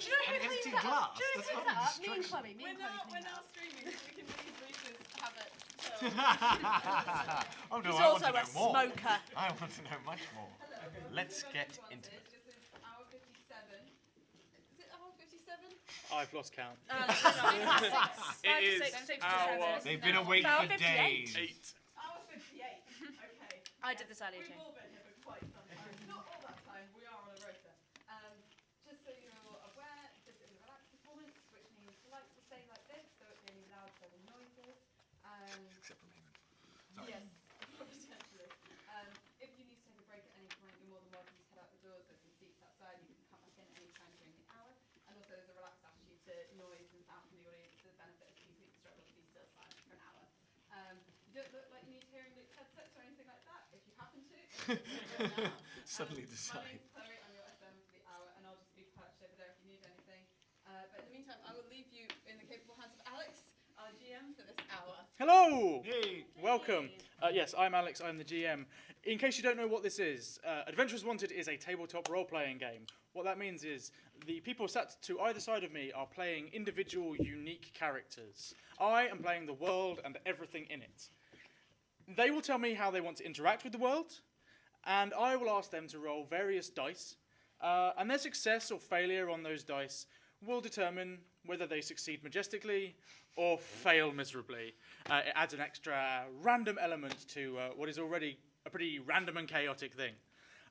Do you know who empty cleans that glass. up? Do you know who That's cleans that up? Me and destruction. Chloe. Me and We're Chloe clean now that up. streaming, so we can leave Reese's habits. Oh no, He's I want also to know a more. smoker. I want to know much more. Let's get into it. This is hour 57. Is it hour 57? I've lost count. It is our They've been awake Hour for 58. days. 8. Hour 58. Okay. I did this earlier We've too. all been here for quite some time. Not all that time. We are on a rota. Just so you're aware, this is a relaxed performance, which means the lights will stay like this, so it can be loud sudden noises. Except for me. Sorry. Yes, potentially. If you need to take a break at any point, you're more than welcome to head out the doors. There's some seats outside. You can come back in any time during the hour. And also, there's a relaxed attitude to noise and sound from the audience to the benefit of people who struggle to be still silent for an hour. You don't look like you need hearing loop headsets or anything like that. If you happen to, Suddenly My decide. name's Chloe. I'm your SM for the hour, and I'll just be perched over there if you need anything. But in the meantime, I will leave you in the capable hands of Alex, our GM, for this hour. Hello! Yay. Welcome. Yes, I'm Alex, I'm the GM. In case you don't know what this is, Adventurers Wanted is a tabletop role-playing game. What that means is the people sat to either side of me are playing individual, unique characters. I am playing the world and everything in it. They will tell me how they want to interact with the world, and I will ask them to roll various dice, and their success or failure on those dice will determine whether they succeed majestically or fail miserably. It adds an extra random element to what is already a pretty random and chaotic thing.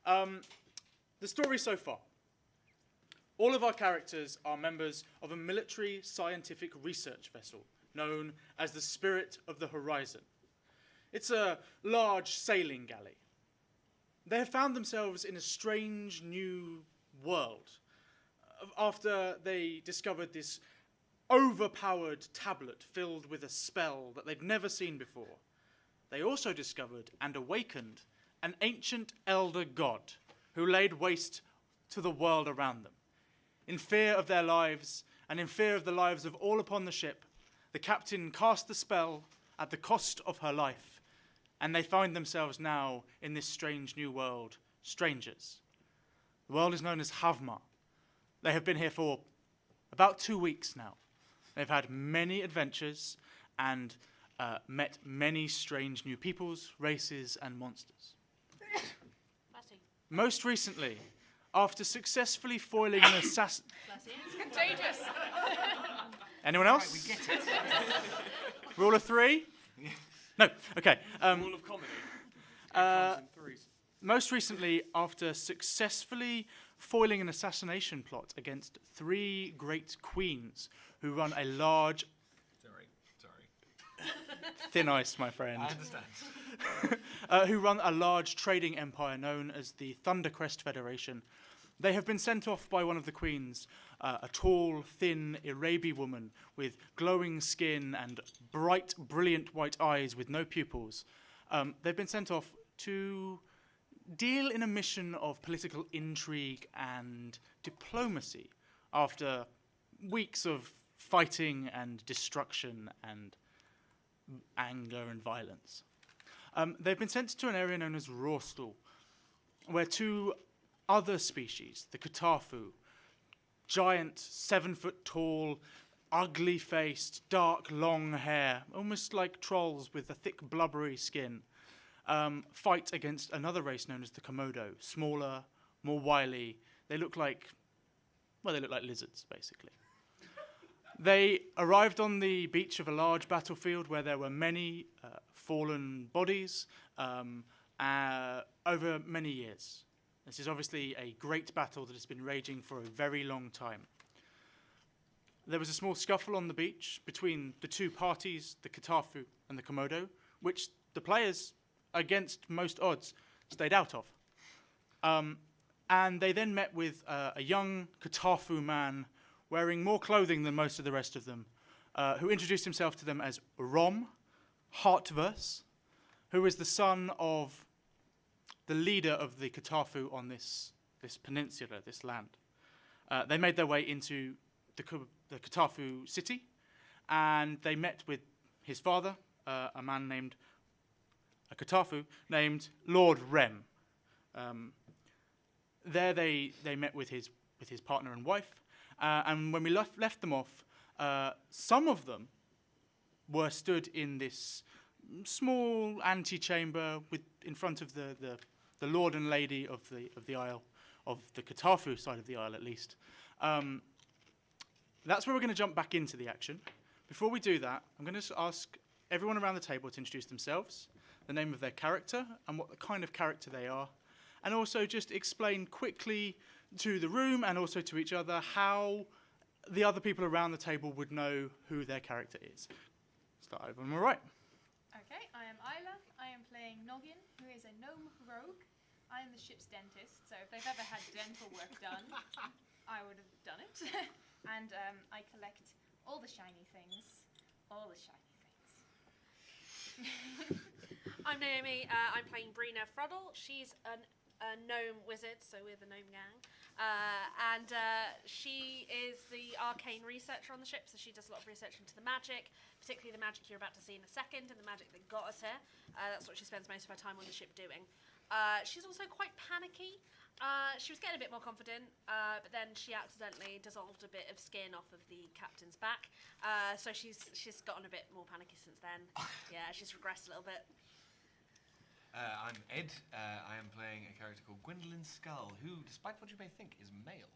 The story so far. All of our characters are members of a military scientific research vessel known as the Spirit of the Horizon. It's a large sailing galley. They have found themselves in a strange new world after they discovered this overpowered tablet filled with a spell that they'd never seen before. They also discovered and awakened an ancient elder god who laid waste to the world around them. In fear of their lives and in fear of the lives of all upon the ship, the captain cast the spell at the cost of her life, and they find themselves now in this strange new world, strangers. The world is known as Havmar. They have been here for about 2 weeks now. They've had many adventures and met many strange new peoples, races, and monsters. Most recently, after successfully foiling an assassin... It's contagious. Anyone else? Right, we get it. Rule of 3? No, okay. Rule of comedy. It comes in threes. Most recently, after successfully foiling an assassination plot against 3 great queens who run a large... Sorry. Thin ice, my friend. I understand. Who run a large trading empire known as the Thundercrest Federation. They have been sent off by one of the queens, a tall, thin Arabi woman with glowing skin and bright, brilliant white eyes with no pupils. They've been sent off to deal in a mission of political intrigue and diplomacy after weeks of fighting and destruction and anger and violence. They've been sent to an area known as Rorstal, where 2 other species, the Katafu, giant, 7-foot-tall, ugly-faced, dark, long hair, almost like trolls with a thick, blubbery skin, fight against another race known as the Komodo, smaller, more wily. They look like lizards, basically. They arrived on the beach of a large battlefield where there were many fallen bodies over many years. This is obviously a great battle that has been raging for a very long time. There was a small scuffle on the beach between the 2 parties, the Katafu and the Komodo, which the players, against most odds, stayed out of. And they then met with a young Katafu man wearing more clothing than most of the rest of them, who introduced himself to them as Rom Hartverse, who is the son of the leader of the Katafu on this peninsula, this land. They made their way into the Katafu city, and they met with his father, a man named a Katafu named Lord Rem. There they met with his partner and wife, And when we left them off, some of them were stood in this small antechamber in front of the lord and lady of the Isle, of the Katafu side of the Isle at least. That's where we're going to jump back into the action. Before we do that, I'm going to ask everyone around the table to introduce themselves, the name of their character, and what kind of character they are, and also just explain quickly to the room and also to each other how the other people around the table would know who their character is. Start over on my right. Okay, I am Isla. I am playing Noggin, who is a gnome rogue. I am the ship's dentist, so if they've ever had dental work done, I would have done it. And I collect all the shiny things. All the shiny things. I'm Naomi. I'm playing Brina Froddle. She's a gnome wizard, so we're the gnome gang. And she is the arcane researcher on the ship, so she does a lot of research into the magic, particularly the magic you're about to see in a second, and the magic that got us here. That's what she spends most of her time on the ship doing. She's also quite panicky. She was getting a bit more confident, but then she accidentally dissolved a bit of skin off of the captain's back. So she's gotten a bit more panicky since then. Yeah, she's regressed a little bit. I'm Ed. I am playing a character called Gwendolyn Skull, who, despite what you may think, is male,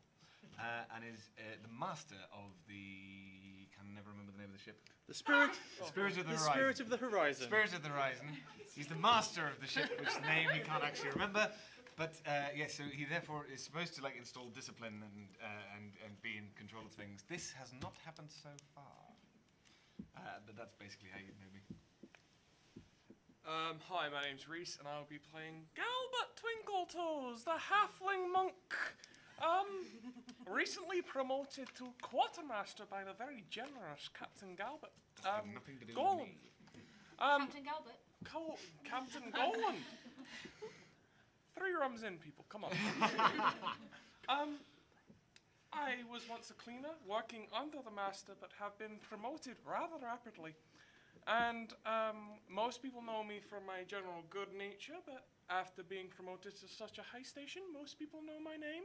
and is the master of the... can never remember the name of the ship. The Spirit, Spirit of the the Horizon. Spirit of the Horizon. Spirit of the Horizon. He's the master of the ship, which name he can't actually remember. But yes, so he therefore is supposed to install discipline and be in control of things. This has not happened so far. But that's basically how you know me. Hi, my name's Reese, and I'll be playing Galbert Twinkletoes, the halfling monk. Recently promoted to quartermaster by the very generous Captain Galbert. Nothing to do Golan. with me. Captain Galbert. Captain Golan. 3 rums in, people. Come on. I was once a cleaner, working under the master, but have been promoted rather rapidly. And most people know me for my general good nature, but after being promoted to such a high station, most people know my name.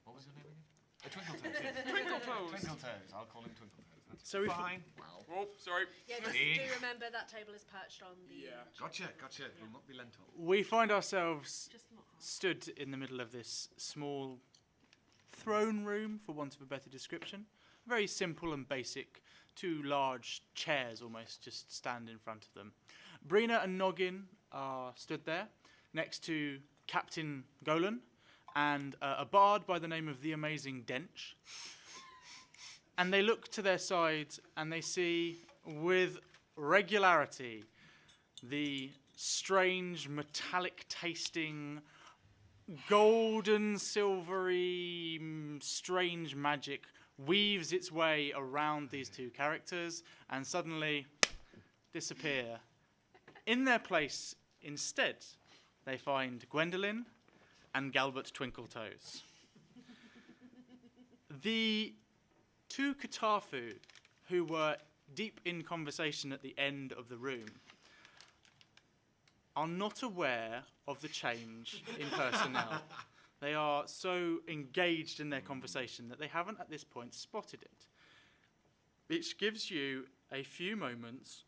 What was your name again? Twinkletoes. Yes. Twinkletoes. Twinkletoes. I'll call him Twinkletoes. That's So if- fine. Well, Oh, sorry. Yeah, just Hey. do remember that table is perched on the... Yeah. gotcha. It will not be lentil. We find ourselves Just not hard. stood in the middle of this small throne room, for want of a better description. Very simple and basic. 2 large chairs almost just stand in front of them. Brina and Noggin are stood there next to Captain Golan and a bard by the name of the Amazing Dench. And they look to their sides and they see with regularity the strange metallic tasting golden silvery strange magic weaves its way around these 2 characters and suddenly disappear. In their place, instead, they find Gwendolyn and Galbert Twinkletoes. The 2 Katafu, who were deep in conversation at the end of the room, are not aware of the change in personnel. They are so engaged in their conversation that they haven't at this point spotted it. Which gives you a few moments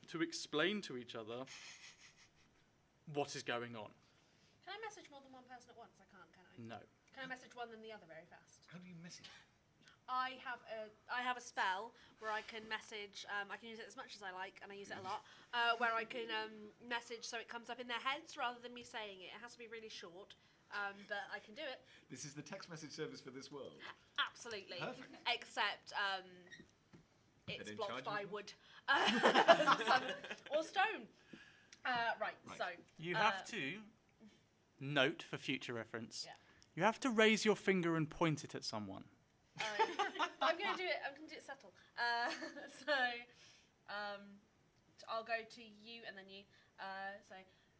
to explain to each other what is going on. Can I message more than one person at once? I can't, can I? No. Can I message one than the other very fast? How do you message? I have a spell where I can message. I can use it as much as I like, and I use it a lot. Where I can message so it comes up in their heads rather than me saying it. It has to be really short, but I can do it. This is the text message service for this world. Absolutely. Perfect. Except it's in blocked charge by of wood or stone. Right. So You have to note for future reference. Yeah. You have to raise your finger and point it at someone. I'm going to do it. I'm going to do it subtle. I'll go to you and then you. So,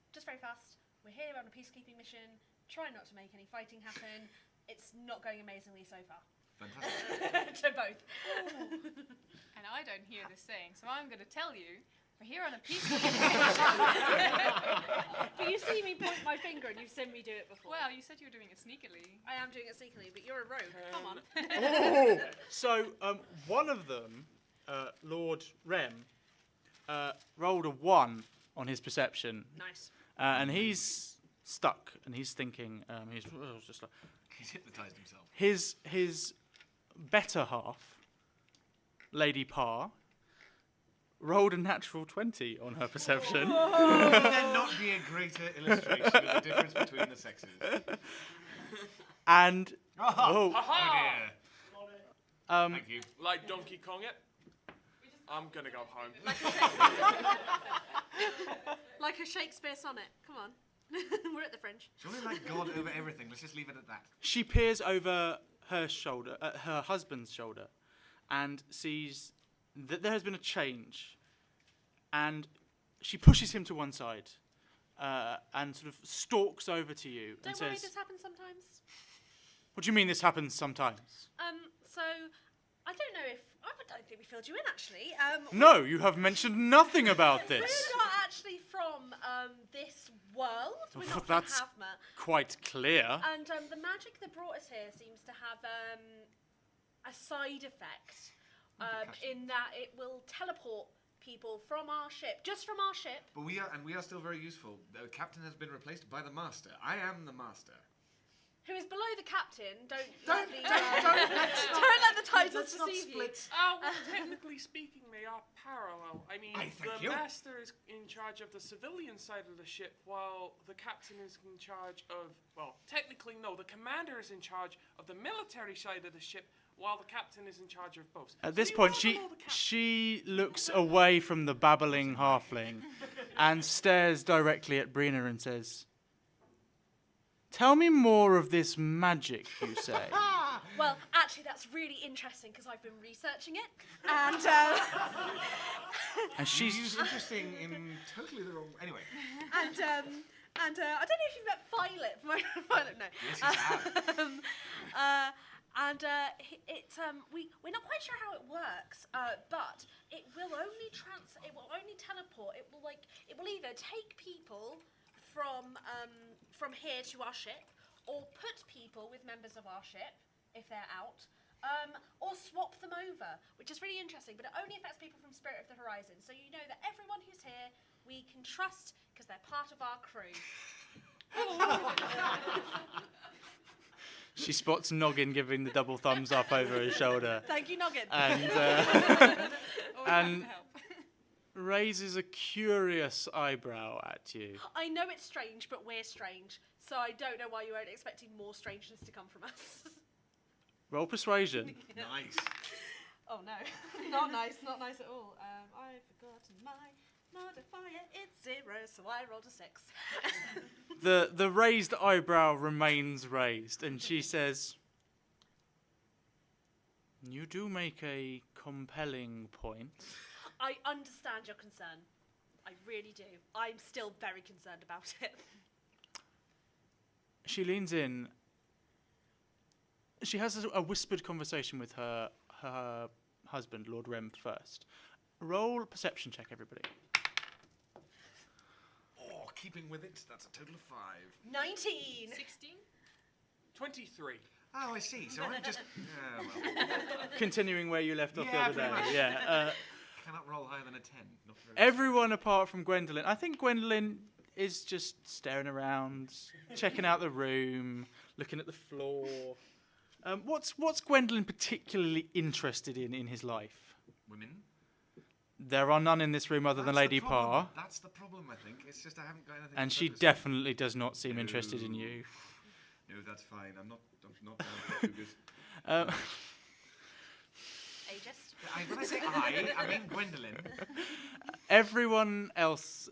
just very fast. We're here on a peacekeeping mission. Try not to make any fighting happen. It's not going amazingly so far. Fantastic. To both. And I don't hear this saying, so I'm going to tell you, we're here on a peacekeeping But you see me point my finger and you've seen me do it before. Well, you said you were doing it sneakily. I am doing it sneakily, but you're a rogue. Come on. All So one of them, Lord Rem, rolled a 1 on his perception, Nice. and he's stuck, and he's thinking. He's just like He's hypnotised himself. his better half, Lady Parr, rolled a natural 20 on her perception. Could there not be a greater illustration of the difference between the sexes? And Oh, Ha-ha! dear. Thank you. Like Donkey Kong it. I'm gonna go home. Like a Shakespeare sonnet. Come on. We're at the Fringe. Surely like God over everything. Let's just leave it at that. she peers over her shoulder, at her husband's shoulder, and sees that there has been a change. And she pushes him to one side, and sort of stalks over to you and Don't worry, says, this happens sometimes. "What do you mean this happens sometimes?" So I don't know if I don't think we filled you in actually. No, you have mentioned nothing about this. We're not actually from this world. We're not from That's Havma. quite clear. And the magic that brought us here seems to have a side effect in that it will teleport people from our ship, just from our ship. But we are still very useful. The captain has been replaced by the master. I am the master. Who is below the captain? Don't Don't let the titles let's not deceive you. split. Well, technically speaking, they are parallel. I mean, I thank the you. master is in charge of the civilian side of the ship, while the captain is in charge of, well, technically no, the commander is in charge of the military side of the ship, while the captain is in charge of both. At So this you point, are she below the captain. she looks away from the babbling halfling and stares directly at Brina and says, "Tell me more of this magic you say." Well, actually, that's really interesting because I've been researching it, and And She's she's interesting in totally the wrong. Anyway. and I don't know if you've met Violet. Violet, no. Yes, you have. We're not quite sure how it works, but it will only teleport. It will either take people from here to our ship, or put people with members of our ship if they're out, or swap them over, which is really interesting. But it only affects people from Spirit of the Horizon, so you know that everyone who's here we can trust because they're part of our crew. she spots Noggin giving the double thumbs up over his shoulder Thank you, Noggin. and Always And- happy to help. raises a curious eyebrow at you. I know it's strange, but we're strange, so I don't know why you weren't expecting more strangeness to come from us. Roll persuasion. Nice. Oh no, not nice at all. I've forgotten my modifier. It's 0, so I rolled a 6. The raised eyebrow remains raised, and she says, "You do make a compelling point." I understand your concern. I really do. I'm still very concerned about it. She leans in. She has a whispered conversation with her husband, Lord Rem, first. Roll a perception check, everybody. Oh, keeping with it, that's a total of 5. 19. 16? 23. Oh, I see. So I'm just. Well. Continuing where you left off the Yeah, other day. pretty much. Yeah. Cannot roll higher than a 10. Not very Everyone apart from Gwendolyn. I think Gwendolyn is just staring around, checking out the room, looking at the floor. What's Gwendolyn particularly interested in his life? Women. There are none in this room other than That's the Lady problem. Parr, That's the problem, I think. It's just I haven't got anything. and to she focus on. definitely does not seem interested in you. No, that's fine. I'm not down for cougars. Ageist. When I say I mean Gwendolyn. Everyone else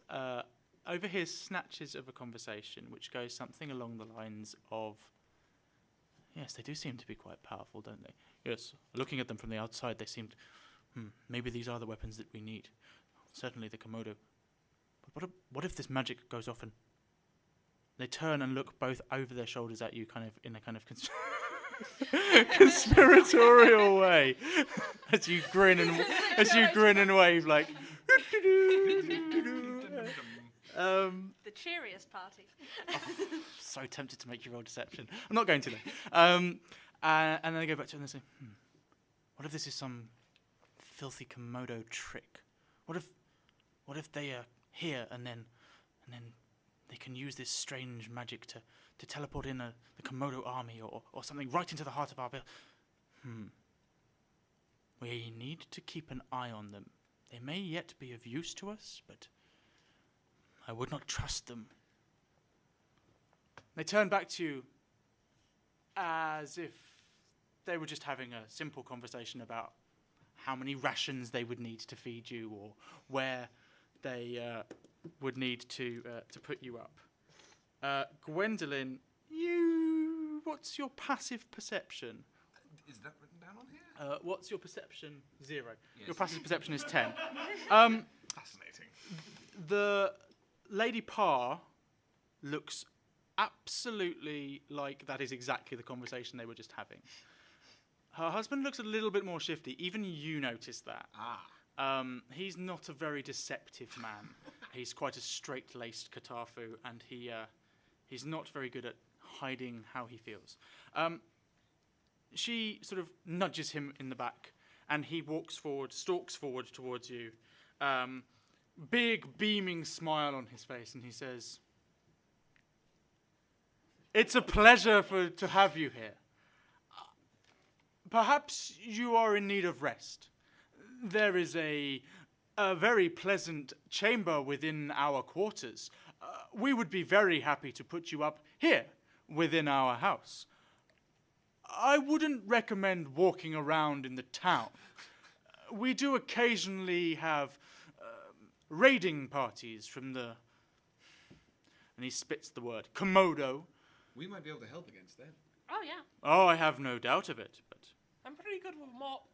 overhears snatches of a conversation which goes something along the lines of, "Yes, they do seem to be quite powerful, don't they? Yes, looking at them from the outside, they seemed, maybe these are the weapons that we need. Certainly the Komodo. But what if this magic goes off and..." They turn and look both over their shoulders at you, kind of in a kind of conspiratorial way, as you grin and wave like. The cheeriest party. So tempted to make you roll deception. I'm not going to though. And then they go back to it and they say, What if this is some filthy Komodo trick? What if they are here and then they can use this strange magic to teleport in the Komodo army or something right into the heart of our We need to keep an eye on them. They may yet be of use to us, but I would not trust them. They turn back to you as if they were just having a simple conversation about how many rations they would need to feed you or where they would need to put you up. Gwendolyn, what's your passive perception? Is that written down on here? What's your perception? 0. Yes. Your passive perception is 10. Fascinating. The Lady Parr looks absolutely like that is exactly the conversation they were just having. Her husband looks a little bit more shifty. Even you notice that. He's not a very deceptive man. He's quite a straight-laced Katafu, and he's not very good at hiding how he feels. She sort of nudges him in the back, and he stalks forward towards you. Big, beaming smile on his face, and he says, "It's a pleasure to have you here. Perhaps you are in need of rest. There is a very pleasant chamber within our quarters. We would be very happy to put you up here within our house. I wouldn't recommend walking around in the town. We do occasionally have raiding parties from the," and he spits the word, "Komodo." We might be able to help against them. Oh, yeah. Oh, I have no doubt of it, but I'm pretty good with mop.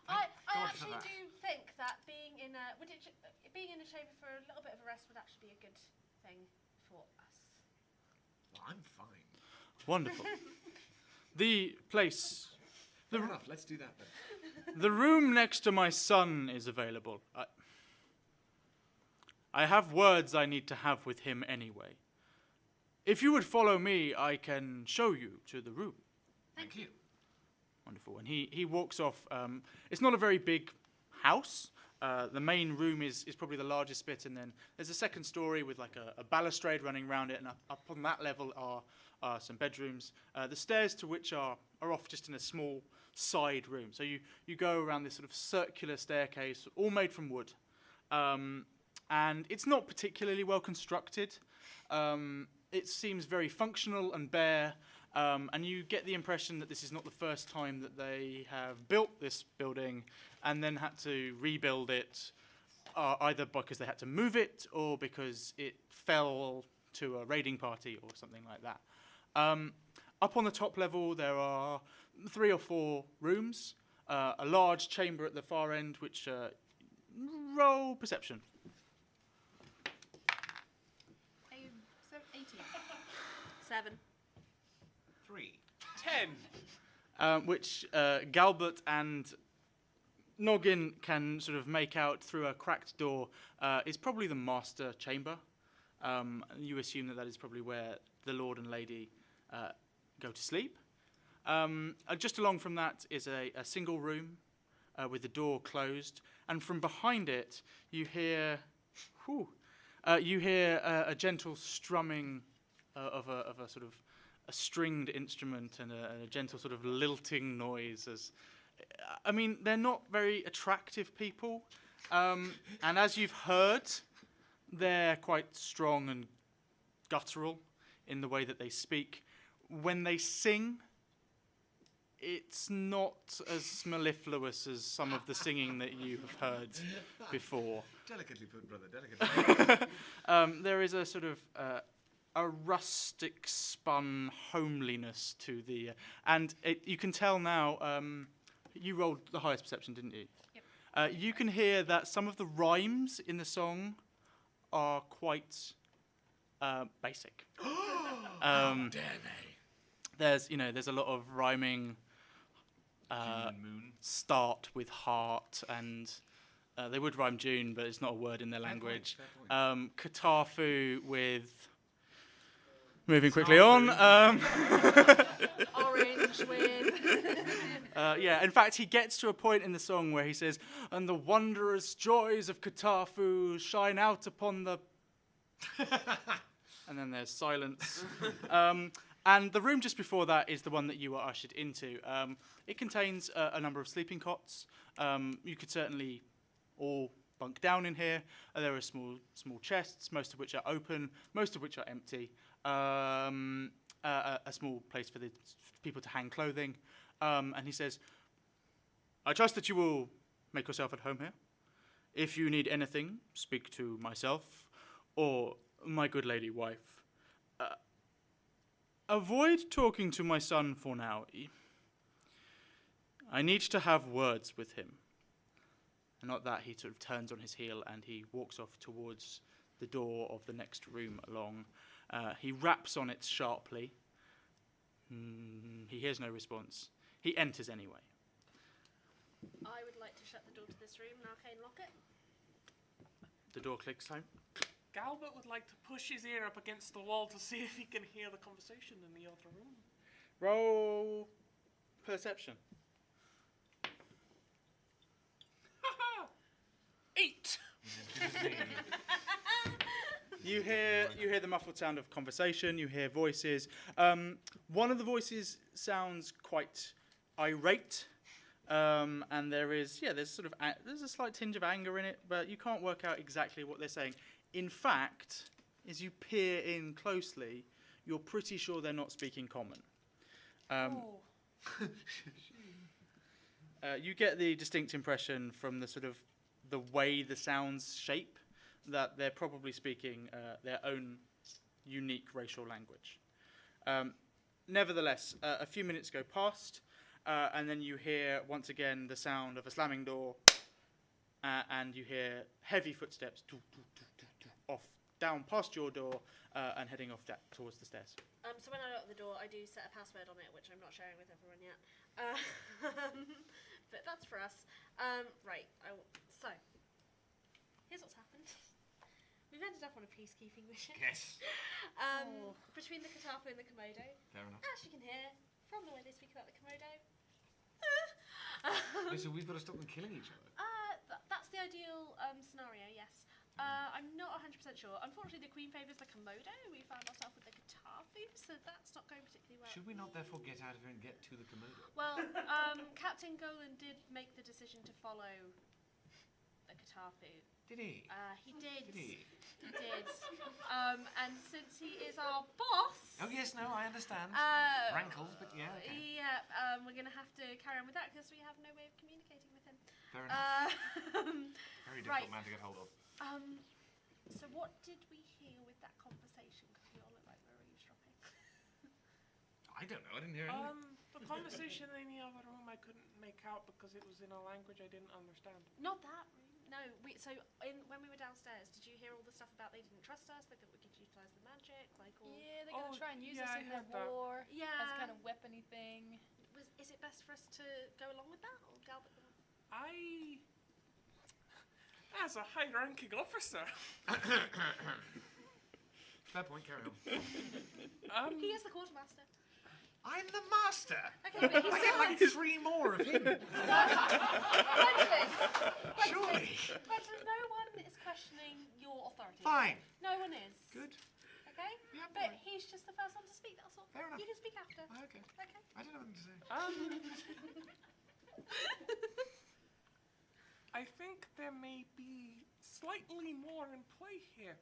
I God actually for that. do think that being in a chamber for a little bit of a rest would actually be a good thing for us. Well, I'm fine. wonderful. The place, Fair enough, let's do that then. the room next to my son is available. I have words I need to have with him anyway. If you would follow me, I can show you to the room. Thank you. Wonderful. And he walks off. It's not a very big house. The main room is probably the largest bit, and then there's a second story with like a balustrade running around it, and up on that level are some bedrooms. The stairs to which are off just in a small side room. So you go around this sort of circular staircase, all made from wood. And it's not particularly well constructed. It seems very functional and bare. And you get the impression that this is not the first time that they have built this building and then had to rebuild it, either because they had to move it or because it fell to a raiding party or something like that. Up on the top level, there are 3 or 4 rooms, a large chamber at the far end, which roll perception. 18. 7. 3. 10. Which Galbert and Noggin can sort of make out through a cracked door, is probably the master chamber. You assume that is probably where the Lord and Lady go to sleep. Just along from that is a single room with the door closed, and from behind it you hear a gentle strumming of a sort of a stringed instrument and a gentle sort of lilting noise. I mean, they're not very attractive people, and as you've heard, they're quite strong and guttural in the way that they speak. When they sing, it's not as mellifluous as some of the singing that you have heard before. Delicately put, brother, delicately. There is a sort of a rustic spun homeliness to the... and you can tell now, you rolled the highest perception, didn't you? Yep. You can hear that some of the rhymes in the song are quite basic. How dare they? There's a lot of rhyming. June moon. Start with heart, and they would rhyme June, but it's not a word in their language. Fair point. Katafu with. Moving quickly on. Orange with. Yeah, in fact, he gets to a point in the song where he says, "And the wondrous joys of Katafu shine out upon the..." And then there's silence. And the room just before that is the one that you are ushered into. It contains a number of sleeping cots. You could certainly all bunk down in here. There are small chests, most of which are open, most of which are empty. A small place for the people to hang clothing. And he says, "I trust that you will make yourself at home here. If you need anything, speak to myself or my good lady wife. Avoid talking to my son for now. I need to have words with him." And not that, he sort of turns on his heel and he walks off towards the door of the next room along. He raps on it sharply. He hears no response. He enters anyway. I would like to shut the door to this room and arcane lock it. The door clicks home. Galbert would like to push his ear up against the wall to see if he can hear the conversation in the other room. Roll perception. 8! You hear the muffled sound of conversation. You hear voices. One of the voices sounds quite irate, and there's a slight tinge of anger in it, but you can't work out exactly what they're saying. In fact, as you peer in closely, you're pretty sure they're not speaking common. You get the distinct impression from the way the sounds shape that they're probably speaking their own unique racial language. Nevertheless, a few minutes go past, and then you hear once again the sound of a slamming door, and you hear heavy footsteps off down past your door and heading off towards the stairs. So when I lock the door, I do set a password on it, which I'm not sharing with everyone yet. But that's for us. Right. So here's what's happened. We've ended up on a peacekeeping mission. Yes. Between the Katafu and the Komodo. Fair enough. As you can hear from the way they speak about the Komodo. So we've got to stop them killing each other. That's the ideal scenario, yes. I'm not 100% sure. Unfortunately, the Queen favours the Komodo. We found ourselves with the Katafu, so that's not going particularly well. Should we not therefore get out of here and get to the Komodo? Well, Captain Golan did make the decision to follow the Katafu. Did he? He did. Did he? He did. And since he is our boss... Oh yes, no, I understand. Rankles, but yeah. Okay. Yeah, we're going to have to carry on with that because we have no way of communicating with him. Fair enough. Very difficult right. man to get hold of. So what did we hear with that conversation? Because we all look like we're eavesdropping. I don't know. I didn't hear anything. The conversation in the other room I couldn't make out because it was in a language I didn't understand. Not that room. No. When we were downstairs, did you hear all the stuff about they didn't trust us? They thought we could utilise the magic, like all. Yeah, they're gonna try and use us I in their heard that. war Yeah. as a kind of weapony thing. Is it best for us to go along with that, or Galbert? As a high-ranking officer, Fair point. Carry on. He is the quartermaster. I'm the master. Okay, but I get like 3 more of him. Surely. But no one is questioning your authority. Fine. No one is. Good. Okay? Yeah, But fine. he's just the first one to speak, that's all. Fair enough. You can speak after. Okay. Okay. I don't have anything to say. I think there may be slightly more in play here.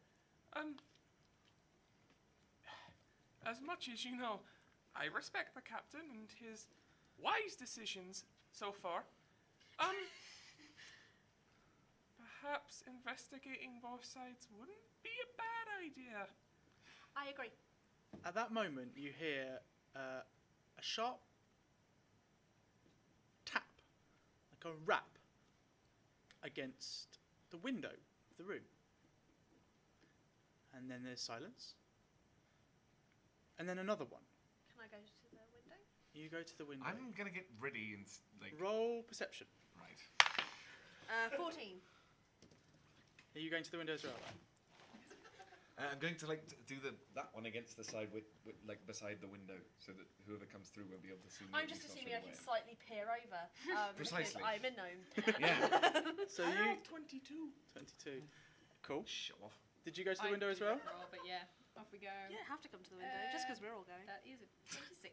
As much as you know, I respect the captain and his wise decisions so far. Perhaps investigating both sides wouldn't be a bad idea. I agree. At that moment, you hear a sharp tap, like a rap, against the window of the room. And then there's silence. And then another one. Can I go to the window? You go to the window. I'm gonna get ready and Roll perception. Right. 14. Are you going to the window as well? I'm going to do that one against the side with beside the window, so that whoever comes through won't be able to see me. I'm just assuming I can slightly peer over. Precisely. Because I'm a gnome. Yeah. So I you have 22. 22. Cool. Show off. Did you go to the window as well? But yeah, off we go. You don't have to come to the window, just because we're all going. That is a 26.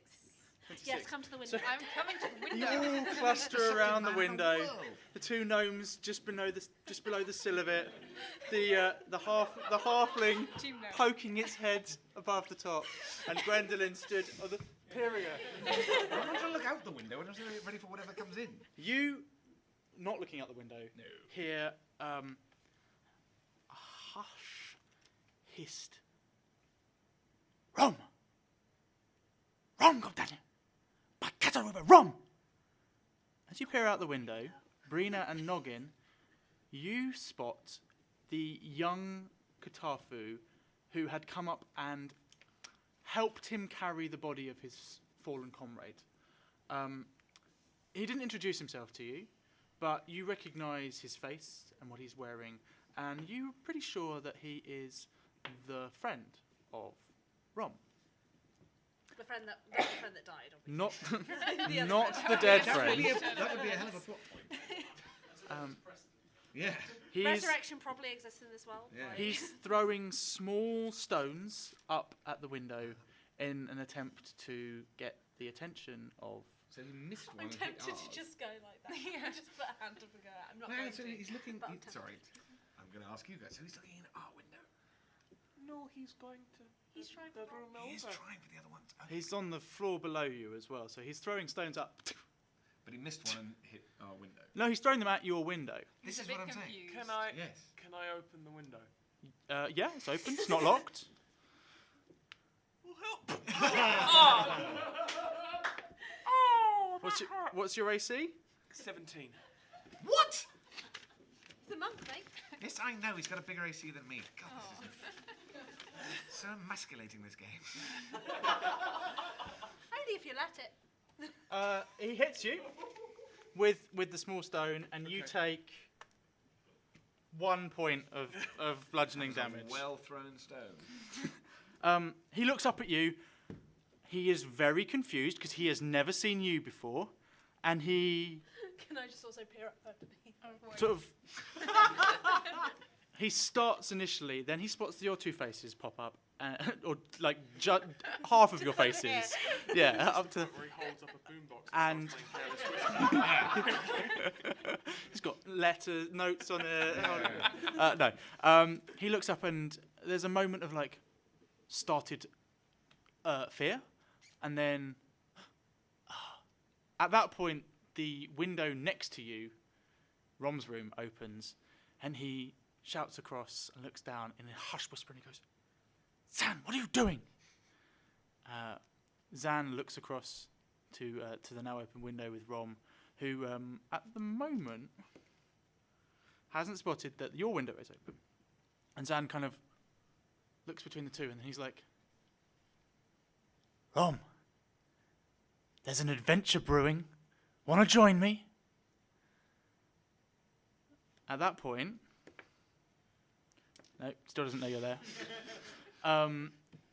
26. Yes, come to the window. I'm coming to the You window. all cluster around the Man of window. world. The two gnomes just below the sill of it. The halfling Two gnomes. poking its head above the top, and Gwendolyn stood on the period. I want to look out the window and I'm ready for whatever comes in. You, not looking out the window, No. hear a hush hissed. Rum! Rum, Goddammit! Pakatarubba, rum! As you peer out the window, Brina and Noggin, you spot the young Katafu who had come up and helped him carry the body of his fallen comrade. He didn't introduce himself to you, but you recognise his face and what he's wearing, and you're pretty sure that he is the friend of Rom. The friend that died, obviously. Not, The other not friend. the dead That would, friend. that would be a hell of a plot point. Yeah. He's, Resurrection probably exists in this world. Yeah. Like- he's throwing small stones up at the window in an attempt to get the attention of. So he missed one. I'm and hit tempted to ours. just go like that. Just put a hand up and go. I'm not No, going so to. he's looking. but I'm tempted. Sorry, I'm going to ask you guys. So he's looking in our window. No, he's going to. He's trying the for room He's over. trying for the other ones. He's on the floor below you as well, so he's throwing stones up. But he missed one and hit our window. No, he's throwing them at your window. This He's is a bit what I'm saying. confused. Yes. Can I open the window? Yeah, it's open. It's not locked. Well, help! Oh, What's what's your AC? 17. What? He's a monk, mate. Yes, I know. He's got a bigger AC than me. God, this is so emasculating, this game. Only if you let it. He hits you with the small stone, and you Okay. take 1 point of bludgeoning That was damage. a well-thrown stone. He looks up at you. He is very confused because he has never seen you before, and he Can I just also peer up underneath? sort of he starts initially, then he spots your two faces pop up, or like half of your faces. Yeah, up to. Where he holds up a boombox And- starts playing Careless Whisper. He's got letters, notes on it. No. He looks up and there's a moment of like started fear, and then at that point the window next to you, Rom's room, opens, and he shouts across and looks down in a hushed whisper, and he goes, "Zan, what are you doing?" Zan looks across to the now open window with Rom, who at the moment hasn't spotted that your window is open. And Zan kind of looks between the two, and then he's like, "Rom, there's an adventure brewing. Want to join me?" At that point, no, still doesn't know you're there.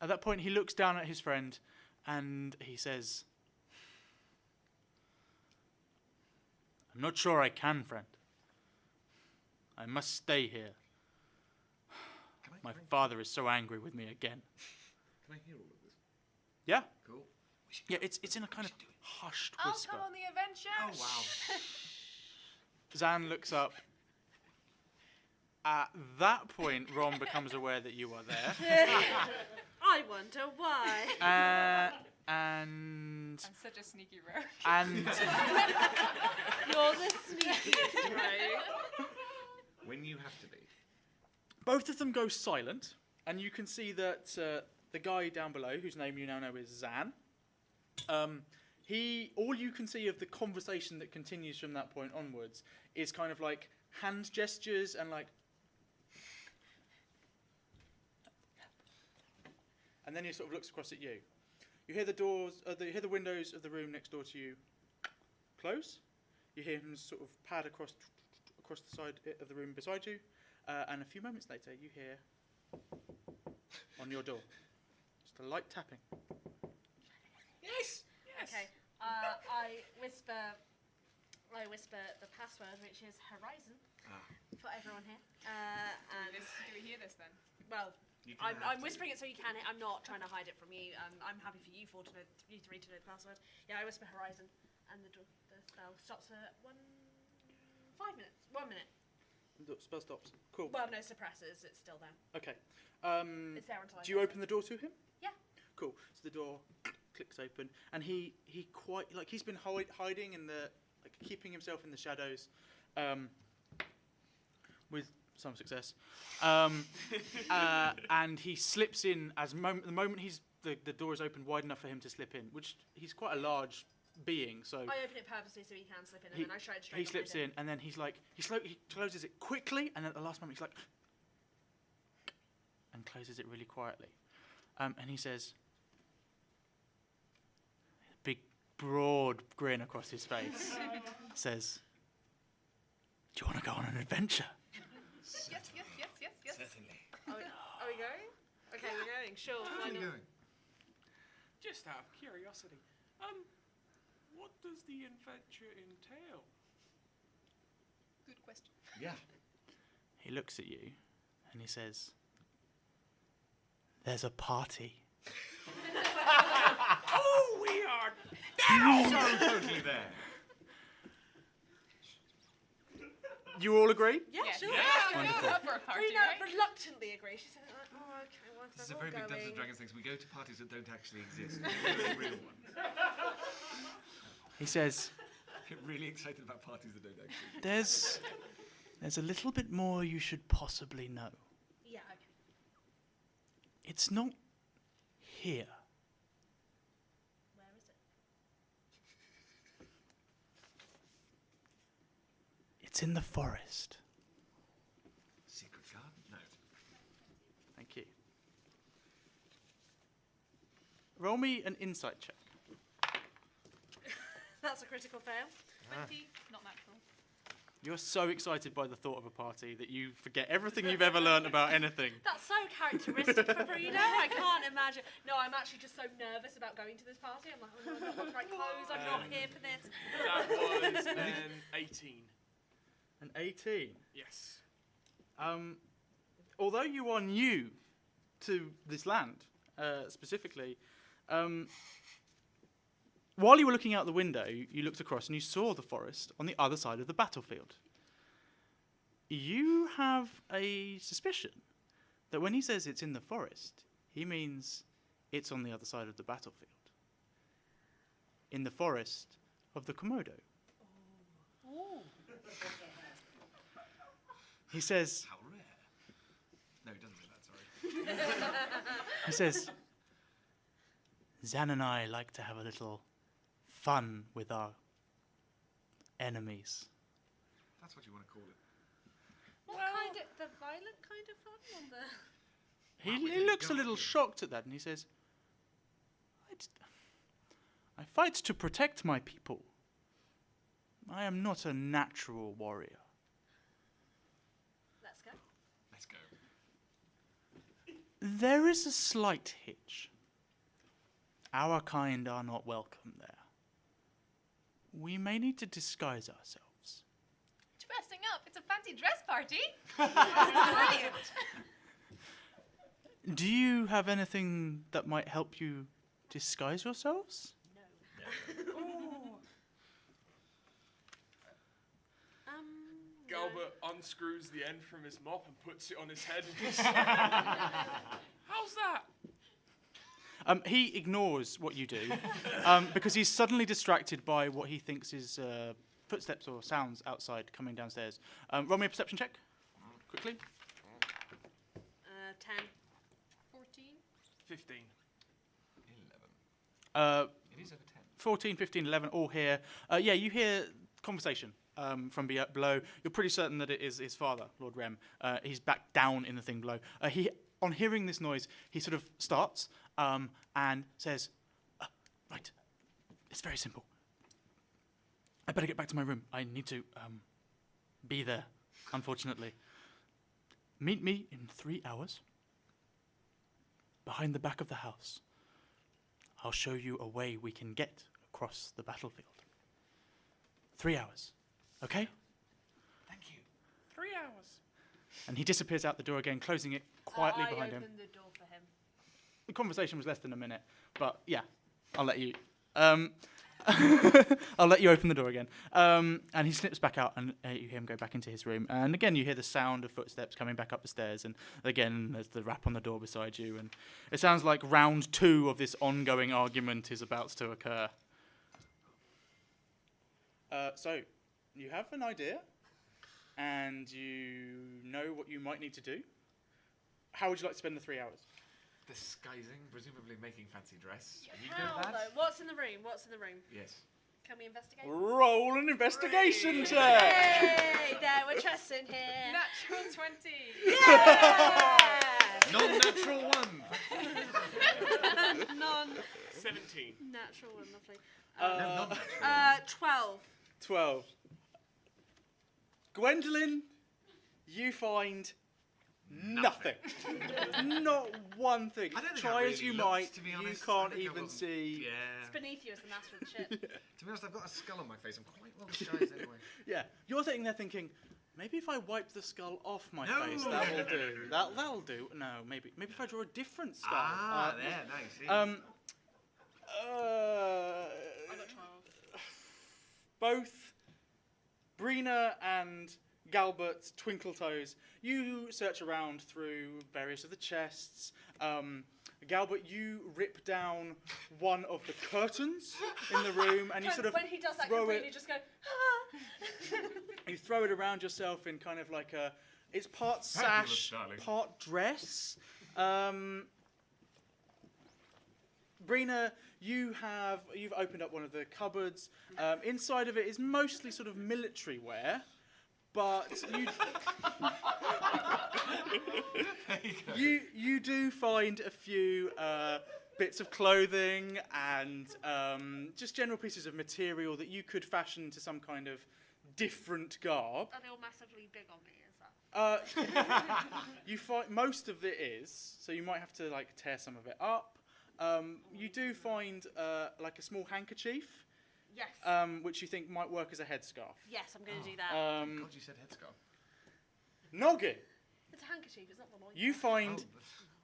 At that point, he looks down at his friend, and he says, "I'm not sure I can, friend. I must stay here. My father is so angry with me again." Can I hear all of this? Yeah? Cool. Yeah, it's in a kind of hushed I'll whisper. come on the adventure. Oh, wow. Zan looks up. At that point, Ron becomes aware that you are there. I wonder why. And I'm such a sneaky rogue. You're the sneakiest rogue. When you have to be. both of them go silent, and you can see that the guy down below, whose name you now know is Zan, all you can see of the conversation that continues from that point onwards is kind of like hand gestures and like, and then he sort of looks across at you. You hear the doors, you hear the windows of the room next door to you close. You hear him sort of pad across the side of the room beside you, and a few moments later, you hear on your door. Just a light tapping. Yes. Okay. I whisper the password, which is Horizon, for everyone here. And Do we hear this then? well, You can have I'm to. whispering it so you can. I'm not trying to hide it from you. I'm happy for you four to know, you three to know the password. Yeah, I whisper Horizon, and the spell stops for 5 minutes. 1 minute. The spell stops. Cool. Well, no suppressors. It's still there. Okay. It's there until I Do you say open the door to him? Yeah. Cool. So the door clicks open, and he quite like he's been hiding in the keeping himself in the shadows, with some success, and he slips in the moment the door is opened wide enough for him to slip in, which he's quite a large being, so I open it purposely so he can slip in, and then I try it straight. he slips in, and then he closes it quickly, and at the last moment he's like, and closes it really quietly, and he says, big broad grin across his face, says, "Do you want to go on an adventure?" Yes. Certainly. Are we going? Okay, we're going. Sure. Where Why are you not? going? Just out of curiosity, what does the adventure entail? Good question. Yeah. He looks at you, and he says, "There's a party." Oh, we are So totally there. You all agree? Yeah, Yes. sure. Yeah. Wonderful. Up for a party, Rena right? reluctantly agrees. She said, "Oh, okay. Well, if This is a they're very all big Dungeons going." and Dragons thing. We go to parties that don't actually exist. We go to the real one. He says, Get really excited about parties that don't actually exist. there's a little bit more you should possibly know. Yeah. Okay. It's not here. Where is it? It's in the forest. Secret garden? No. Thank you. Roll me an insight check. That's a critical fail. 20, not natural. You're so excited by the thought of a party that you forget everything you've ever learned about anything. That's so characteristic for Brina. I can't imagine. No, I'm actually just so nervous about going to this party. I'm like, oh no, I've not got the right clothes. I'm not here for this. That was an 18. An 18. Yes. Although you are new to this land, specifically, while you were looking out the window, you looked across and you saw the forest on the other side of the battlefield. You have a suspicion that when he says it's in the forest, he means it's on the other side of the battlefield. In the forest of the Komodo. He says, How rare. No, he doesn't say that, sorry. he says, Zan and I like to have a little fun with our enemies. That's what you want to call it. What kind of the violent kind of fun, or the? Wow, we He didn't looks a go little here. shocked at that, and he says, I fight to protect my people. I am not a natural warrior. Let's go. Let's go. There is a slight hitch. Our kind are not welcome there. We may need to disguise ourselves. Dressing up. It's a fancy dress party. Brilliant. Do you have anything that might help you disguise yourselves? Galbert unscrews the end from his mop and puts it on his head. How's that? He ignores what you do because he's suddenly distracted by what he thinks is footsteps or sounds outside coming downstairs. Roll me a perception check, quickly. 10. 14. 15. 11. It is over 10. 14, 15, 11, all here. Yeah, you hear conversation from below. You're pretty certain that it is his father, Lord Rem. He's back down in the thing below. On hearing this noise, he sort of starts and says, right, it's very simple. I better get back to my room. I need to be there, unfortunately. Meet me in 3 hours behind the back of the house. I'll show you a way we can get across the battlefield. 3 hours, okay? Thank you. 3 hours. And he disappears out the door again, closing it quietly behind him. I opened the door for him. The conversation was less than a minute, but yeah, I'll let you. I'll let you open the door again. And he slips back out, and you hear him go back into his room. And again, you hear the sound of footsteps coming back up the stairs. And again, there's the rap on the door beside you. And it sounds like round 2 of this ongoing argument is about to occur. So, you have an idea, and you know what you might need to do. How would you like to spend the 3 hours? Disguising, presumably making fancy dress. Are you How, good at that? though? What's in the room? What's in the room? Yes. Can we investigate? Roll an investigation check! Hey, there, we're trusting here. Natural 20. Yeah! Non-natural 1. 17. Natural one, lovely. No, non-natural. 12. 12. Gwendolyn, you find nothing. Not one thing. I don't think Try that as you really might, looked, to be you honest. I can't think I even wasn't- see. Yeah. It's beneath you as the master of the ship. To be honest, I've got a skull on my face. I'm quite well disguised anyway. Yeah, you're sitting there thinking, maybe if I wipe the skull off my No. face, that will do. That'll do. No, maybe if I draw a different skull. There, nice. I got 12. Both Brina and Galbert Twinkletoes, you search around through various of the chests. Galbert, you rip down one of the curtains in the room, and you sort of when he does that, throw completely it. just go, You throw it around yourself in kind of like a. It's part Fabulous, sash, darling. part dress. Brina, you've opened up one of the cupboards. Inside of it is mostly sort of military wear, but you do find a few bits of clothing and just general pieces of material that you could fashion into some kind of different garb. are they all massively big on me? Is that? You find most of it is, so you might have to like tear some of it up. You do find like a small handkerchief, Yes. which you think might work as a headscarf. Yes, I'm going to do that. God, you said headscarf. Noggin, It's a handkerchief, it's not the loin. you find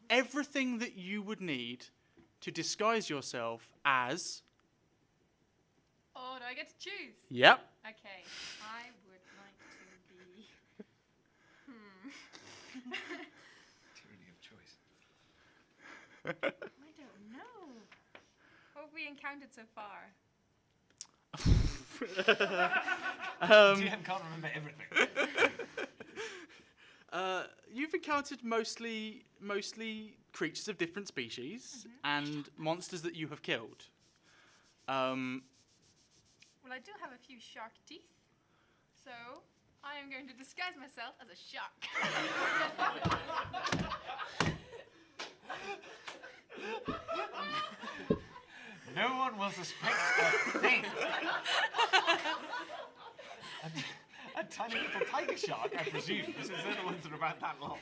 everything that you would need to disguise yourself as. Oh, do I get to choose? Yep. Okay, I would like to be. Tyranny of choice. I don't know. What have we encountered so far? GM can't remember everything. You've encountered mostly creatures of different species and monsters that you have killed. Well, I do have a few shark teeth, so I am going to disguise myself as a shark. No one will suspect a thing. A tiny little tiger shark, I presume, since they're the ones that are about that long.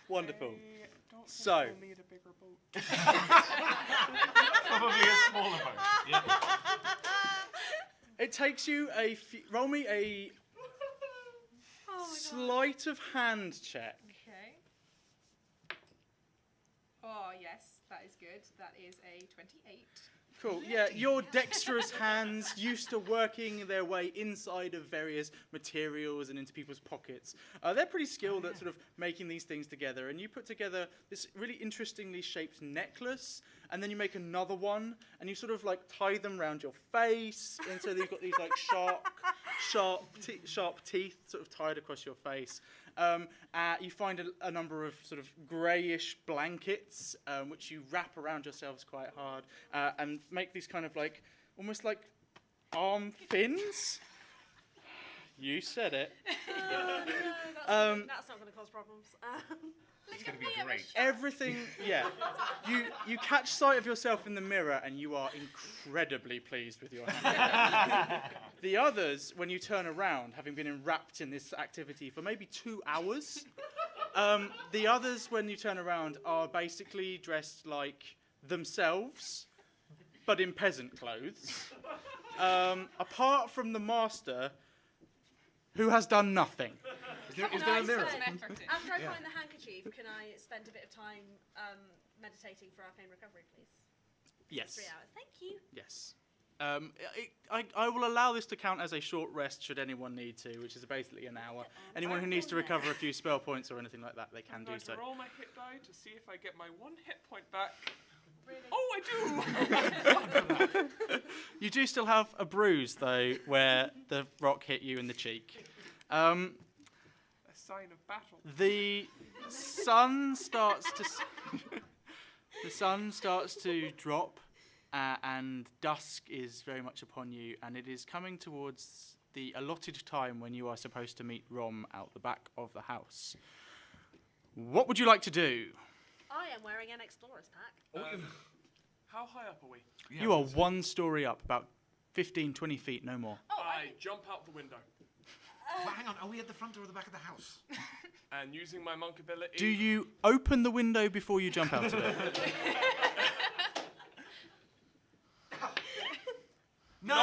Wonderful. I don't think So- we'll need a bigger boat. Probably a smaller boat. Yeah. It takes you roll me a sleight of hand check. Okay. Oh, yes, that is good. That is a 28. Cool. Yeah, your dexterous hands, used to working their way inside of various materials and into people's pockets. They're pretty skilled at sort of making these things together. And you put together this really interestingly shaped necklace, and then you make another one, and you sort of like tie them around your face, and so you've got these like sharp teeth sort of tied across your face. You find a number of sort of greyish blankets, which you wrap around yourselves quite hard, and make these kind of like, almost like arm fins. You said it. No, that's not going to cause problems. It's going to be great. Everything, yeah. You catch sight of yourself in the mirror, and you are incredibly pleased with your hand. The others, when you turn around, having been enwrapped in this activity for maybe 2 hours, The others, when you turn around, are basically dressed like themselves, but in peasant clothes. Apart from the master, who has done nothing. Is there a mirror? After I find the handkerchief, can I spend a bit of time meditating for arcane recovery, please? Yes. 3 hours. Thank you. Yes. I will allow this to count as a short rest should anyone need to, which is basically an hour. Anyone who needs to recover a few spell points or anything like that, they can I'm do going so. to roll my hit die to see if I get my 1 hit point back. Really? Oh, I do! You do still have a bruise, though, where the rock hit you in the cheek. A sign of battle. The sun starts to the sun starts to drop, and dusk is very much upon you, and it is coming towards the allotted time when you are supposed to meet Rom out the back of the house. What would you like to do? I am wearing an explorer's pack. How high up are we? Yeah, You are 1 story up, about 15, 20 feet, no more. Oh, I jump out the window. Well, hang on, are we at the front or at the back of the house? And using my monk ability... Do you open the window before you jump out of it? No!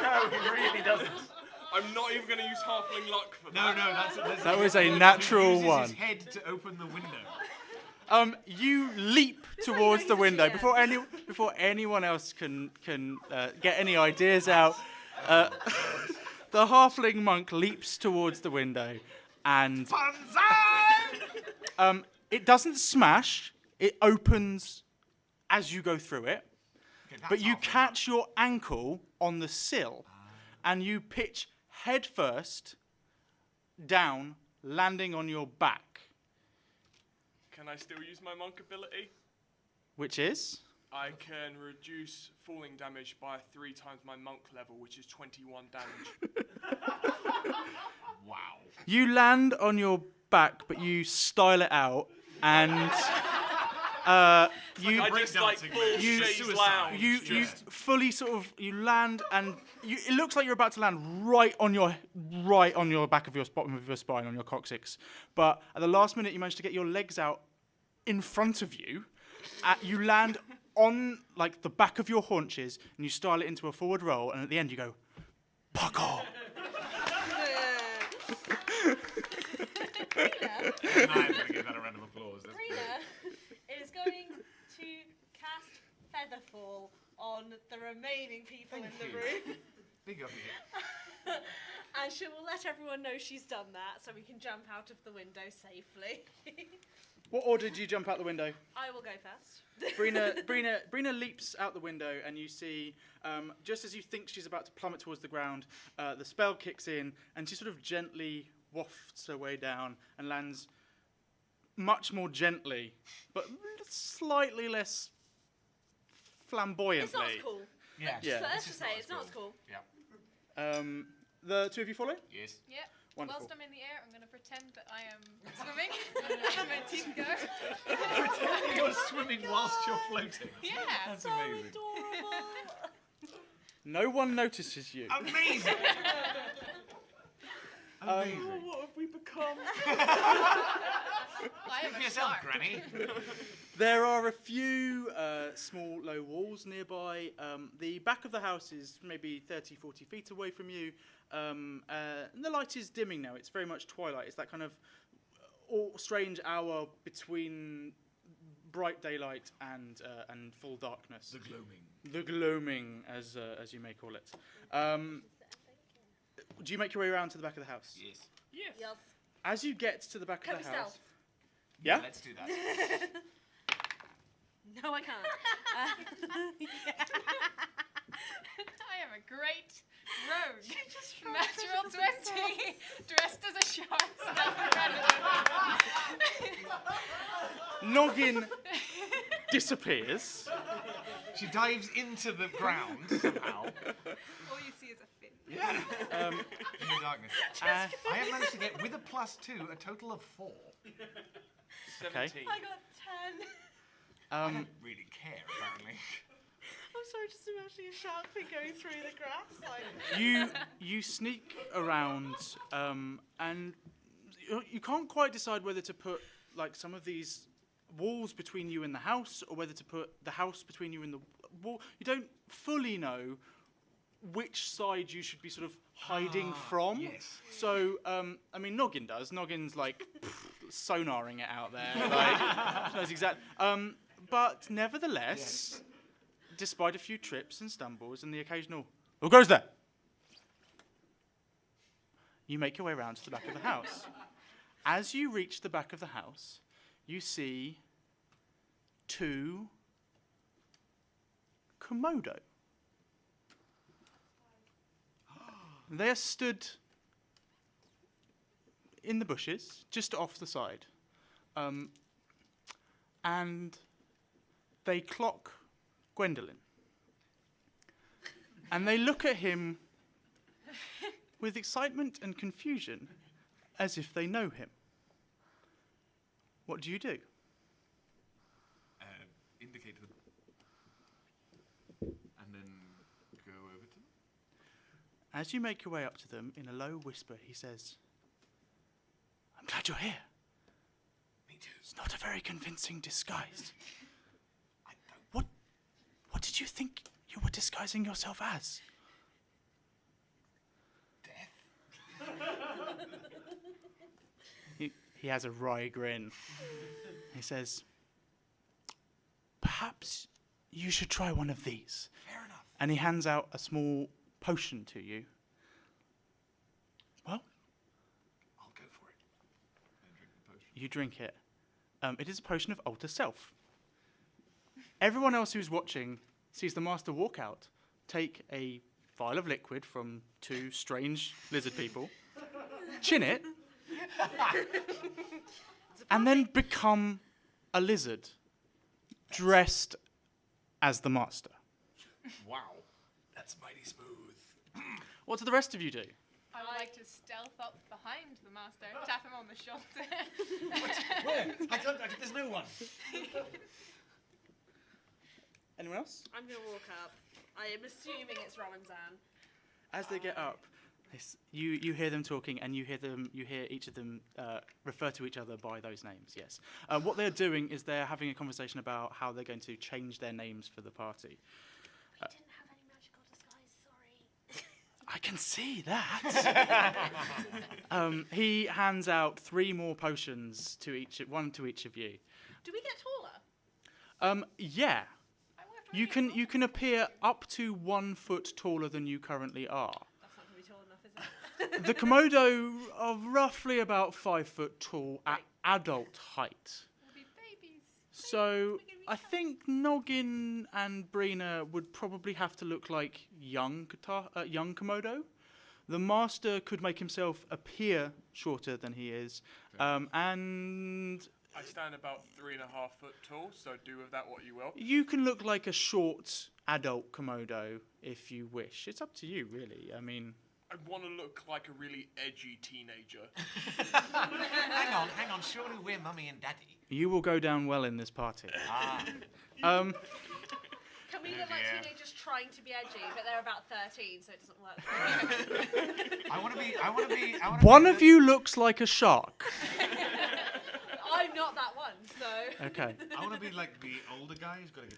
No, he really doesn't. I'm not even going to use halfling luck for No, that. that's That was a natural He uses one. his head to open the window. You leap how you towards know the he's a window GM. before anyone else can get any ideas out. The halfling monk leaps towards the window, and it doesn't smash. It opens as you go through it, Okay, but that's you half an catch your ankle on the sill, and you pitch head first down, landing on your back. Can I still use my monk ability? Which is? I can reduce falling damage by 3 times my monk level, which is 21 damage. Wow. You land on your back, but you style it out, and you I just like breakdancing, full man. You- chaise suicide. lounge. you just- fully sort of you land, and it looks like you're about to land right on your back of your bottom of your spine, on your coccyx. But at the last minute, you manage to get your legs out in front of you. You land on like the back of your haunches, and you style it into a forward roll, and at the end you go, "Puckle." Brina I'm going to give that a round of applause. That's great. is going to cast Featherfall on the remaining people Thank in the you. room. Big of you. And she will let everyone know she's done that so we can jump out of the window safely. What order do you jump out the window? I will go first. Brina leaps out the window, and you see, just as you think she's about to plummet towards the ground, the spell kicks in, and she sort of gently wafts her way down and lands much more gently, but slightly less flamboyantly. It's not as cool. Yeah. Yeah. So let's It's just just say not it's as not as cool. Yeah. The two of you follow? Yes. Yep. Wonderful. Whilst I'm in the air, I'm going to pretend that I am swimming. And my teeth go. Pretending you're swimming whilst you're floating. Yeah. That's So amazing. adorable. No one notices you. Amazing. Amazing. What have we become? I am Speak for a yourself, shark. Granny. There are a few small, low walls nearby. The back of the house is maybe 30, 40 feet away from you. And the light is dimming now. It's very much twilight. It's that kind of strange hour between bright daylight and full darkness. The gloaming. The gloaming, as you may call it. Do you make your way around to the back of the house? Yes. Yes. Yes. As you get to the back Can of we the house, stealth? yeah. Let's do that. No, I can't. I am a great rogue. Natural 20. Dressed as a shark. Noggin disappears. She dives into the ground somehow. All you see is a fin. Yeah. In the darkness. I have managed to get, with a +2, a total of 4. 17. I got 10. I don't really care, apparently. I'm sorry, just imagining a shark fin going through the grass. Like. You sneak around, and you can't quite decide whether to put like some of these walls between you and the house, or whether to put the house between you and the wall. You don't fully know which side you should be sort of hiding from. Yes. So, I mean, Noggin does. Noggin's like sonaring it out there. Like, knows exactly. But nevertheless, despite a few trips and stumbles and the occasional, who goes there? You make your way around to the back of the house. As you reach the back of the house, you see 2 Komodo. They are stood in the bushes, just off the side. And they clock Gwendolyn. And they look at him with excitement and confusion, as if they know him. What do you do? Indicate to them. And then go over to them. As you make your way up to them, in a low whisper, he says, I'm glad you're here. Me too. It's not a very convincing disguise. What did you think you were disguising yourself as? He has a wry grin. He says, perhaps you should try one of these. Fair enough. And he hands out a small potion to you. Well, I'll go for it. And drink the potion. you drink it. It is a potion of alter self. Everyone else who's watching sees the master walk out, take a vial of liquid from 2 strange lizard people, chin it, and then become a lizard dressed as the master. Wow. That's mighty smooth. What do the rest of you do? I would like to stealth up behind the master, tap him on the shoulder. Where? There's no one. Anyone else? I'm going to walk up. I am assuming it's Rom and Zan. As they get up, you hear them talking, and you hear each of them refer to each other by those names. Yes. What they're doing is they're having a conversation about how they're going to change their names for the party. I didn't have any magical disguise, sorry. I can see that. He hands out 3 more potions one to each of you. Do we get taller? Yeah. I work You can appear up to 1 foot taller than you currently are. That's not going to be tall enough, is it? The Komodo are roughly about 5 foot tall at adult height. We'll be babies. So I think Noggin and Brina would probably have to look like young Komodo. The master could make himself appear shorter than he is, and I stand about 3.5 foot tall, so do with that what you will. you can look like a short adult Komodo if you wish. It's up to you, really. I mean, I want to look like a really edgy teenager. Hang on. Surely we're mummy and daddy. you will go down well in this party. Can we look like teenagers trying to be edgy, but they're about 13, so it doesn't work? I want to be. One of you looks like a shark. I'm not that one, so... Okay. I want to be like the older guy who's got a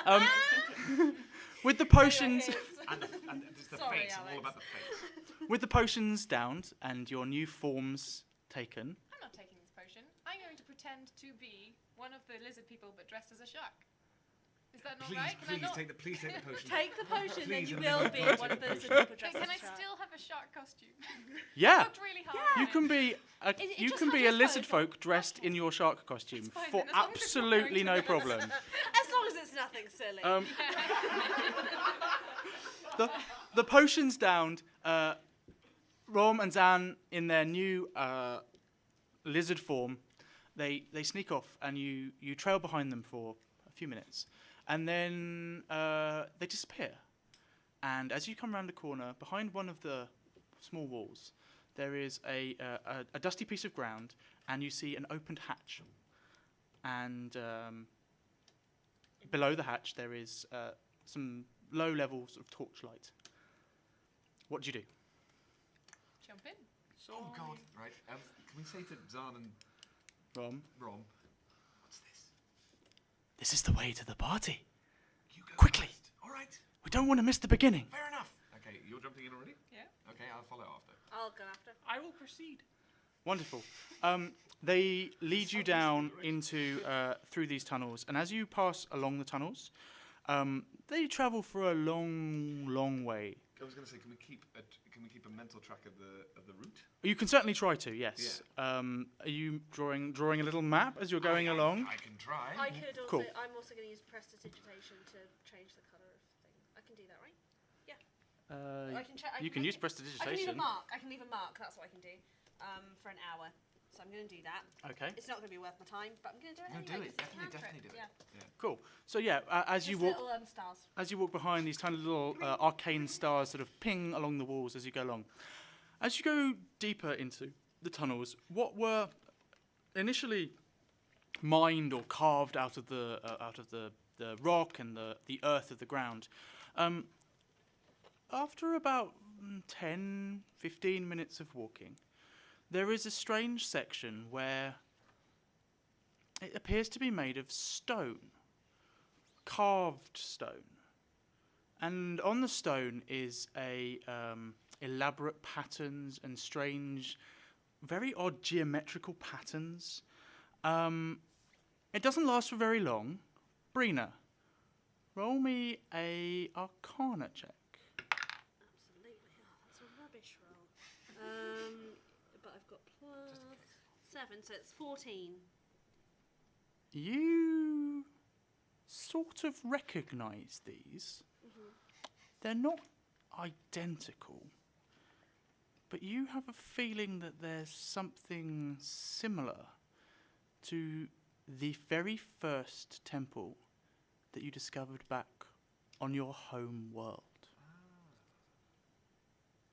guitar. With the potions, And it's the Sorry, face. I'm all Alex. about the face. with the potions downed and your new forms taken, I'm not taking this potion. I'm going to pretend to be one of the lizard people, but dressed as a shark. Is that not right? Can I not? Please take the potion. Take the potion, then Please, you I'm will never be going one to. of those people Wait, dressed can as I a shark. still have a shark costume? yeah, Worked really hard. Yeah. you can be a, It you just can be a has its lizard photo. folk dressed in your shark costume It's fine for then, as long as it's not absolutely going no to- problem. As long as it's nothing silly. The potions downed, Rom and Zan in their new lizard form, they sneak off and you trail behind them for a few minutes, and then they disappear. And as you come around the corner, behind one of the small walls, there is a dusty piece of ground, and you see an opened hatch. And below the hatch, there is some low levels of torchlight. What do you do? Jump in. So Oh God! Right. Can we say to Zahn and Rom, what's this? this is the way to the party. You go Quickly. first. All right. We don't want to miss the beginning. Fair enough. Okay, you're jumping in already? Yeah. Okay, I'll follow after. I'll go after. I will proceed. Wonderful. They lead you down into through these tunnels, and as you pass along the tunnels, they travel for a long way. I was going to say, can we keep a mental track of the route? You can certainly try to. Yes. Are you drawing a little map as you're going along? I can try. I could also. Cool. I'm also going to use prestidigitation to change the colour of things. I can do that, right? I can check. You can use I can leave a prestidigitation. mark. I can leave a mark. That's what I can do. For an hour. So I'm going to do that. Okay. It's not going to be worth my time, but I'm going to do it No, anyway. do it. 'cause it's a Definitely do cantrip. it. Yeah. Cool. So yeah, as you Just walk. little stars. As you walk behind these tiny little arcane stars sort of ping along the walls as you go along. As you go deeper into the tunnels, what were initially mined or carved out of the rock and the earth of the ground, after about 10, 15 minutes of walking, there is a strange section where it appears to be made of stone. Carved stone, and on the stone is a elaborate patterns and strange, very odd geometrical patterns. It doesn't last for very long. Brina, roll me a Arcana check. Absolutely. Oh, that's a rubbish roll. But I've got +7, so it's 14. You sort of recognise these. They're not identical, but you have a feeling that there's something similar to the very first temple that you discovered back on your home world.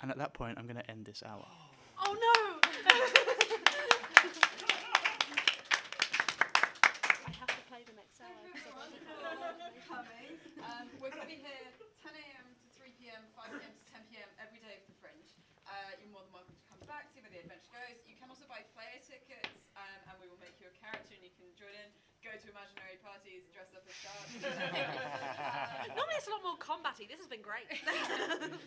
And at that point, I'm going to end this hour. Oh no! I have to play the next hour. Coming. We're going to be here 10 a.m. to 3 p.m., 5 p.m. to 10 p.m. every day of the Fringe. You're more than welcome to come back, see where the adventure goes. You can also buy player tickets, and we will make you a character and you can join in, go to imaginary parties, dress up as stars. Normally it's a lot more combat-y. This has been great. Feels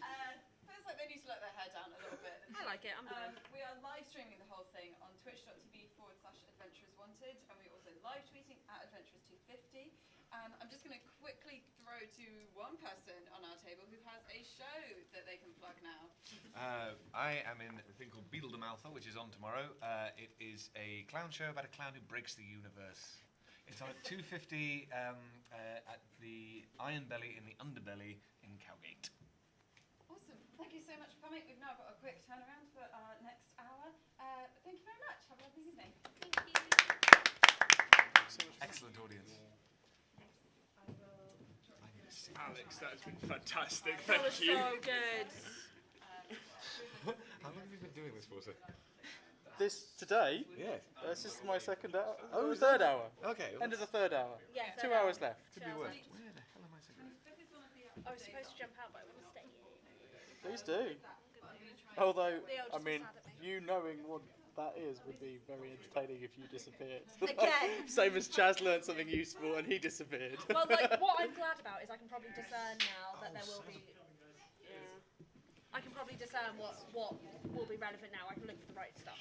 like they need to let their hair down a little bit. I like it. I'm good. We are live streaming the whole thing on twitch.tv/adventurerswanted, and we're also live tweeting at adventurers250. I'm just going to quickly throw to one person on our table who has a show that they can plug now. I am in a thing called Beetle the Maltha, which is on tomorrow. It is a clown show about a clown who breaks the universe. It's on at 2:50 at the Iron Belly in the Underbelly in Cowgate. Awesome. Thank you so much for coming. We've now got a quick turnaround for our next hour. Thank you very much. Have a lovely evening. Thank you. Excellent audience. Alex, that's been fantastic. That was Thank you. so good. How long have you been doing this for, sir? This today? Yes. This is my second hour. Oh, third hour. Okay. End of the third hour. Yeah, 2 hours left. Could be worse. Where the hell am I sitting? I was supposed to jump out, but I want to stay. Please do. Although, They all I just mean, sad at me. you knowing what that is would be very entertaining if you disappeared. Again. Same as Chaz learned something useful and he disappeared. Well, like, what I'm glad about is I can probably discern now that there will be. Yeah. I can probably discern what will be relevant now. I can look for the right stuff.